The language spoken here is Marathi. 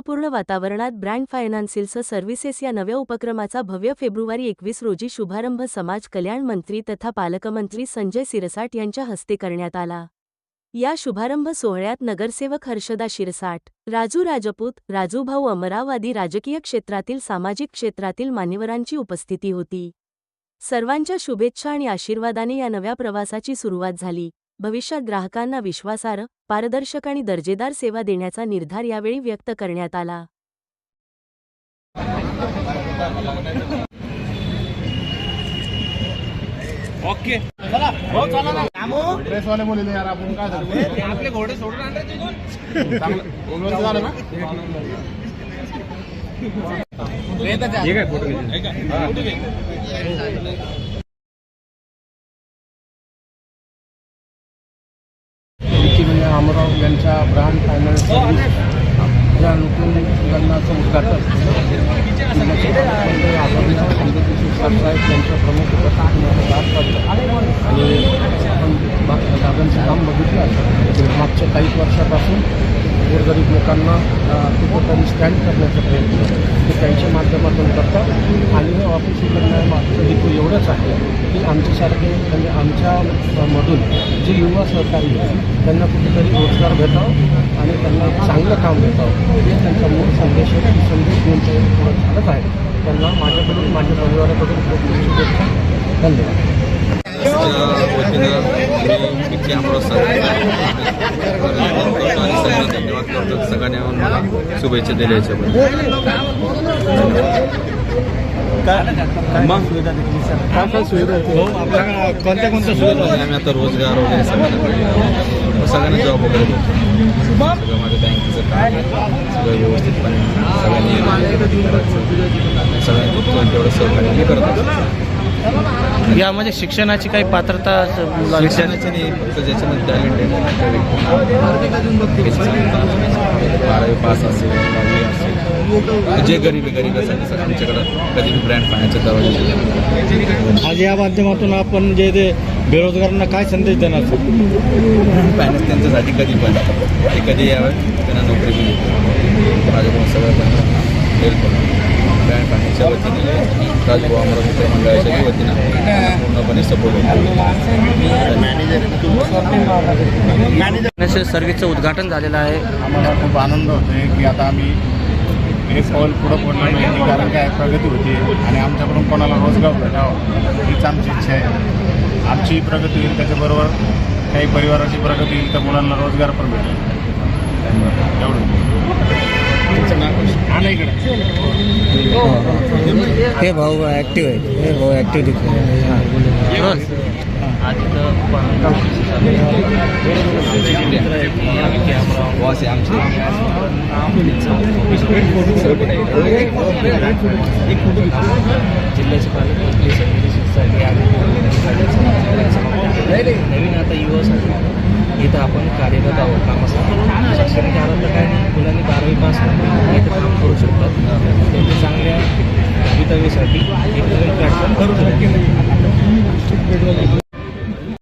उत्साहपूर्ण वातावरणात ब्रँड फायनान्शियल सर्व्हिसेस या नव्या उपक्रमाचा भव्य फेब्रुवारी 21 रोजी शुभारंभ समाज कल्याण मंत्री तथा पालकमंत्री संजय सिरसाट यांच्या हस्ते करण्यात आला। या शुभारंभ सोहळ्यात नगरसेवक हर्षदा शिरसाट, राजू राजपूत, राजूभाऊ अमराव आदी राजकीय क्षेत्रातील सामाजिक क्षेत्रातील मान्यवरांची उपस्थिती होती। सर्वांच्या शुभेच्छा आणि आशीर्वादाने या नव्या प्रवासाची सुरुवात झाली। भविष्यात ग्राहकांना विश्वासार्ह, पारदर्शक आणि दर्जेदार सेवा देण्याचा निर्धार यावेळी व्यक्त करण्यात आला। ओके चला हो चला ना कामो प्रेस वाले बोलले यार आपण काय झालं आपले घोडे सोडून आणले तिथून चांगलं बोलवलं झालं ना हे काय फोटो घे अमराव यांच्या ब्रँड फायनान्स सर्व्हिस या नूतन उद्योगांचं उद्घाटन त्यांच्या प्रमुख उपस्थितीमध्ये आणि आपण दादांचं काम बघितलं मागच्या काही वर्षापासून गोरगरीब लोकांना कुठेतरी स्टँड करण्याचा प्रयत्न ते त्यांच्या माध्यमातून करतात। आणि ऑफिस उघडण्यामागचं हेतू एवढंच आहे की आमच्यासारखे म्हणजे आमच्यामधून जे युवा सहकारी आहेत त्यांना कुठेतरी रोजगार भेटावं आणि त्यांना चांगलं काम भेटावं हे त्यांचा मूळ संदेश आहे। की संदेश घेऊन ते पुढे चालत आहे। त्यांना माझ्याकडून माझ्या परिवाराकडून खूप शुभेच्छा। धन्यवाद। सगळ्यांना शुभेच्छा दिल्या मग सुविधा दिली सर काय सुविधा कोणत्या सुविधा आम्ही आता रोजगार वगैरे सगळ्यांना जॉब वगैरे सगळं माझ्या बँकेचं काम आहे सगळं व्यवस्थितपणे सगळ्यांनी तेवढं सहकार्य करत असतो। यामध्ये शिक्षणाची काही पात्रता शिक्षणाची नाही फक्त ज्याच्यामध्ये टॅलेंट आहे 12वी पास असेल 10वी असेल जे गरीब आहे सर आमच्याकडं कधी ब्रँड फायनान्सचा दर्जा। आज या माध्यमातून आपण जे ते बेरोजगारांना काय संदेश देणार फायनान्स त्यांच्यासाठी कधी पण ते कधी यावं त्यांना नोकरी मिळेल माझ्याकडून सगळं हेल्प होणार। ब्रँड फायनान्सच्या वतीने राजभाऊ अमराव मित्र मंडळाच्या वतीनं पूर्णपणे सपोर्ट होतो। सर्व्हिसचं उद्घाटन झालेलं आहे। आम्हाला खूप आनंद होतो आहे की आता आम्ही एक पाऊल पुढं पडलं नाही कारण काय प्रगती होती आणि आमच्याकडून कोणाला रोजगार भेटावा हीच आमची इच्छा आहे। आमची प्रगती होईल त्याच्याबरोबर काही परिवाराची प्रगती होईल तर मुलांना रोजगार पण भेटेल। एवढं हे भाऊ ॲक्टिव्ह आहे हे भाऊ ॲक्टिव्ह जिल्ह्याचे नवीन आता युवासाठी इथं आपण कार्यरत आहोत कामासाठी शैक्षणिक आरोग्य काय नाही मुलांनी 12वी पास